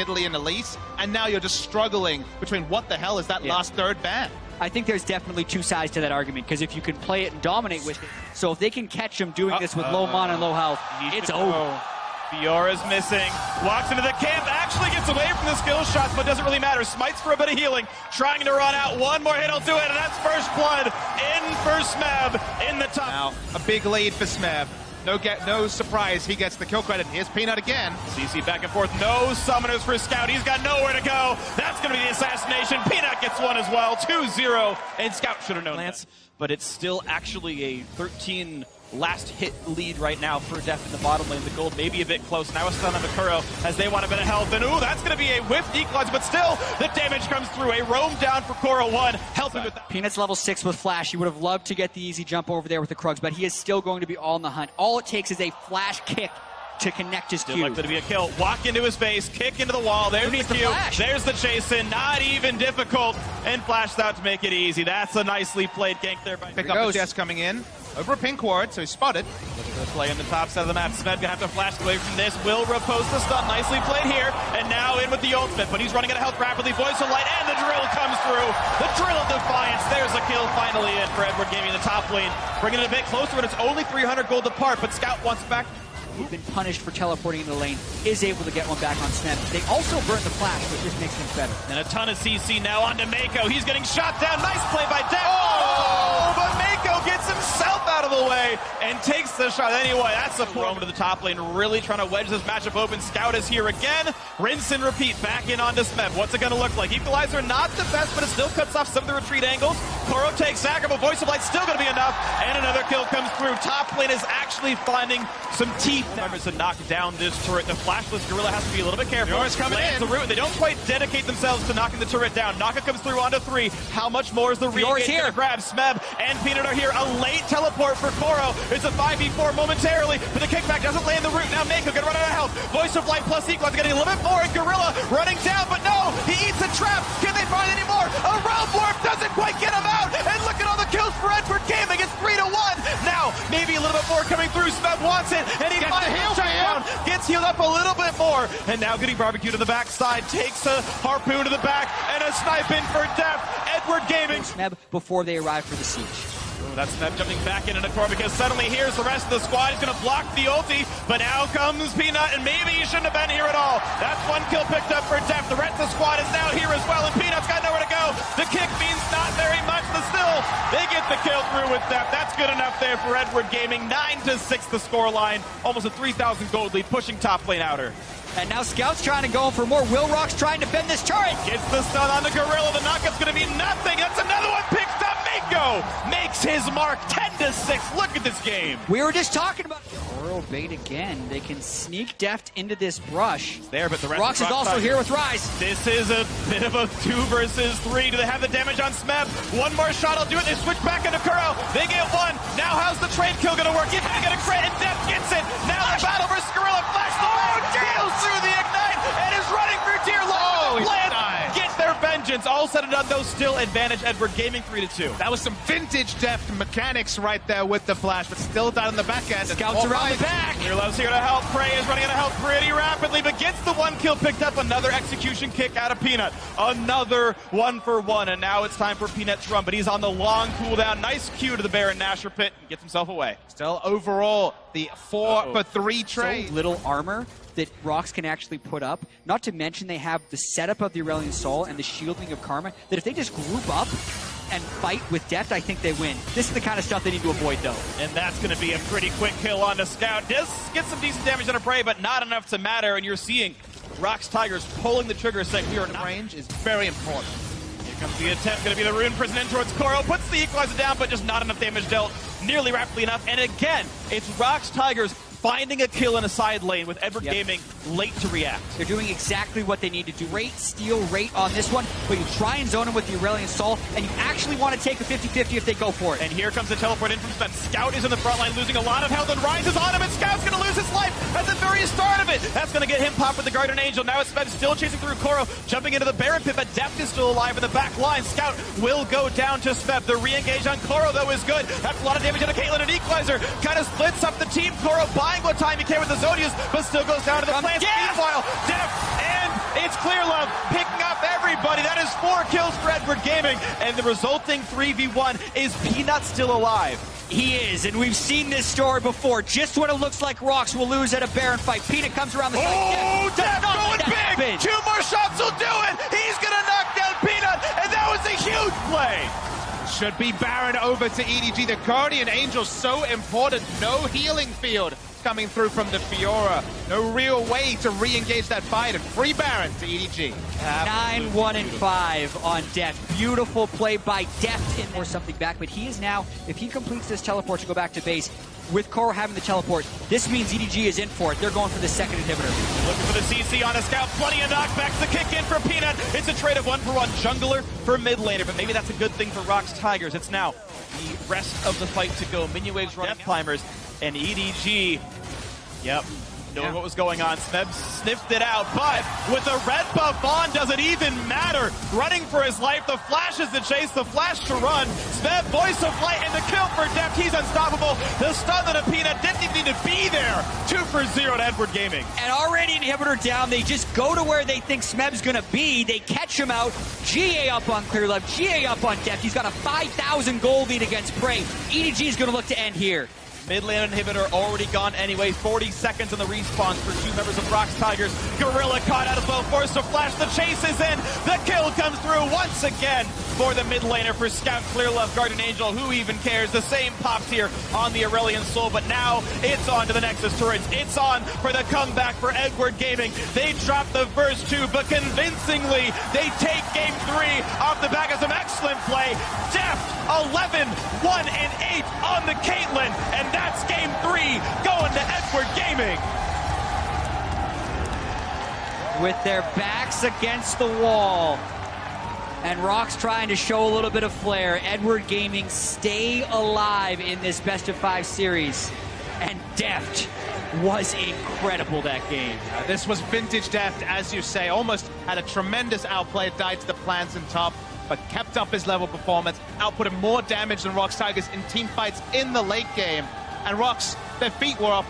Italy and Elise, and now you're just struggling between what the hell is that last third ban? I think there's definitely two sides to that argument, because if you can play it and dominate with it, so if they can catch him doing this with low mana and low health, it's over. Fiora's missing, walks into the camp, actually gets away from the skill shots, but doesn't really matter. Smites for a bit of healing, trying to run out. One more hit will do it, and that's first blood in for Smeb in the top. Now, a big lead for Smeb. No surprise, he gets the kill credit. Here's Peanut again. CC back and forth, no summoners for Scout. He's got nowhere to go. That's going to be the assassination. Peanut gets one as well, 2-0, and Scout should have known Lance, that. but it's still actually a 13 last hit lead right now for Def in the bottom lane. The gold may be a bit close. Now a stun on the Kuro as they want a bit of health. And ooh, that's going to be a whiffed equalizer, but still the damage comes through. A roam down for Kuro 1, helping with that. Peanut's level 6 with Flash. He would have loved to get the easy jump over there with the Krugs, but he is still going to be all in the hunt. All it takes is a Flash kick to connect his Still Q. likely to be a kill. Walk into his face, kick into the wall. There's the Q. There's the chase in. Not even difficult. And Flash out to make it easy. That's a nicely played gank there by Pick up the Jess coming in. Over a pink ward, so he's spotted. Looking to play in the top side of the map. Smed gonna have to flash away from this. Will repose the stun. Nicely played here. And now in with the ultimate, but he's running out of health rapidly. Voice of Light, and the drill comes through. The drill of Defiance. There's a kill finally in for Edward Gaming in the top lane. Bringing it a bit closer, and it's only 300 gold apart, but Scout wants back. Who's been punished for teleporting into the lane, is able to get one back on Smeb. They also burn the Flash, which just makes things better. And a ton of CC now onto Mako. He's getting shot down. Nice play by Def. Oh, but Mako gets himself out of the way and takes the shot anyway. That's a roam to the top lane, really trying to wedge this matchup open. Scout is here again. Rinse and repeat, back in onto Smeb. What's it going to look like? Equalizer not the best, but it still cuts off some of the retreat angles. Koro takes Sacker, but Voice of Light still going to be enough. And another kill comes through. Top lane is actually finding some teeth. Members to knock down this turret. The flashless Gorilla has to be a little bit careful. Yours coming in. The root. They don't quite dedicate themselves to knocking the turret down. Naka comes through onto 3. How much more is the re-engage going to grab? Smeb and Peanut are here. A late teleport for Koro. It's a 5v4 momentarily, but the kickback doesn't land the root. Now Mako gonna run out of health. Voice of Light plus Equalizer getting a little bit more, and Gorilla running down, but no, he eats a trap. Can they find any more? A realm warp doesn't quite get him out, and look at all the kills for Edward Gaming. It's 3-1. Now maybe a little bit more coming through. Smeb wants it, and he finds the heal down. Gets healed up a little bit more, and now getting barbecued to the backside. Takes a harpoon to the back, and a snipe in for Def. Edward Gaming. Smeb before they arrive for the siege. Ooh, that's Smeb jumping back into the core, because suddenly here's the rest of the squad. He's going to block the ulti, but now comes Peanut, and maybe he shouldn't have been here at all. That's one kill picked up for Def. The rest of the squad is now here as well, and Peanut's got nowhere to go. The kick means not very much, but still, they get the kill through with Def. That's good enough there for Edward Gaming. 9-6 the scoreline. Almost a 3,000 gold lead, pushing top lane outer. And now Scout's trying to go for more. Will ROX trying to bend this turret. Gets the stun on the Gorilla. The knockup's going to be nothing. That's another one picked up. Mako makes his mark. 10-6. Look at this game. We were just talking about Oro bait again. They can sneak Deft into this brush. There, but the rest ROX is also here with Rise. This is a bit of a 2 versus 3. Do they have the damage on Smeb? One more shot will do it. They switch back into Kuro. They get one. Now how's the trade kill going to work? If they get a crit, and Deft gets it. Now the battle versus Gorilla. Flash the deals through the ignite and is running through tier line. Get their vengeance. All said and done, though, still advantage Edward Gaming 3-2. That was some vintage Deft mechanics right there with the Flash, but still down in the back end. Scouts around the back. Love's here to help. Prey is running out of health pretty rapidly, but gets the one kill picked up. Another execution kick out of Peanut. Another 1-for-1, and now it's time for Peanut to run, but he's on the long cooldown. Nice Q to the Baron Nashor pit and gets himself away. Still overall, the 4-for-3 trade. So little armor that ROX can actually put up. Not to mention they have the setup of the Aurelion Soul and the shielding of Karma, that if they just group up and fight with Deft, I think they win. This is the kind of stuff they need to avoid, though. And that's going to be a pretty quick kill on the Scout. Does get some decent damage on a Prey, but not enough to matter, and you're seeing ROX Tigers pulling the trigger, saying we are not. Range is very important. Here comes the attempt, going to be the Rune Prison in towards Koro, puts the Equalizer down, but just not enough damage dealt, nearly rapidly enough, and again, it's ROX Tigers finding a kill in a side lane with Edward Gaming late to react. They're doing exactly what they need to do. Rate, steal, rate on this one, but you try and zone him with the Aurelion Soul, and you actually want to take a 50-50 if they go for it. And here comes the teleport in from Stun. Scout is in the front line, losing a lot of health, and Rise is on him, and Scout's going to lose his life at the very start of it. That's going to get him popped with the Guardian Angel. Now it's Smeb still chasing through Koro, jumping into the Baron pit, but Deft is still alive in the back line. Scout will go down to Smeb. The re-engage on Koro, though, is good. That's a lot of damage on Caitlyn, and Equalizer kind of splits up the team. Koro buying what time he can with the Zodius, but still goes down to the plants. Meanwhile, Def and It's Clear Love picking up everybody. That is 4 kills for Edward Gaming, and the resulting 3v1 is Peanut still alive. He is, and we've seen this story before. Just when it looks like ROX will lose at a Baron fight, Peanut comes around the side. Oh, Def going big! 2 more shots will do it! He's gonna knock down Peanut, and that was a huge play! Should be Baron over to EDG. The Guardian Angel's so important. No healing field coming through from the Fiora. No real way to re-engage that fight, and free Baron to EDG. 9-1-5 on Deft. Beautiful play by Deft in there, something back, but he is now, if he completes this teleport to go back to base, with Koro having the teleport, this means EDG is in for it. They're going for the second inhibitor. Looking for the CC on a scout. Plenty of knockbacks to kick in for Peanut. It's a trade of 1-for-1 jungler for mid laner, but maybe that's a good thing for ROX Tigers. It's now the rest of the fight to go. Minion waves running climbers, and EDG, knowing what was going on. Smeb sniffed it out, but with the red buff on, does it even matter? Running for his life, the flash is the chase, the flash to run. Smeb, voice of light, and the kill for Deft. He's unstoppable. The stun of the Peanut didn't even need to be there. 2-for-0 to Edward Gaming. And already inhibitor down, they just go to where they think Smeb's gonna be. They catch him out. GA up on Clear Love, GA up on Deft. He's got a 5,000 gold lead against Prey. EDG is gonna look to end here. Mid lane inhibitor already gone anyway. 40 seconds on the respawn for 2 members of ROX Tigers. Gorilla caught out as well, forced to flash. The chase is in. The kill comes through once again for the mid laner for Scout Clear Love. Guardian Angel, who even cares? The same pops here on the Aurelion Soul, but now it's on to the Nexus turrets. It's on for the comeback for Edward Gaming. They drop the first 2, but convincingly they take game 3 off the back of some excellent play. Deft 11, 1, and 8 on the Caitlyn, and that's game 3 going to Edward Gaming. With their backs against the wall, and ROX trying to show a little bit of flair, Edward Gaming stay alive in this best-of-5 series, and Deft was incredible that game. This was vintage Deft, as you say. Almost had a tremendous outplay, died to the plants in top, but kept up his level performance, outputted more damage than ROX Tigers in team fights in the late game. And ROX, their feet were off the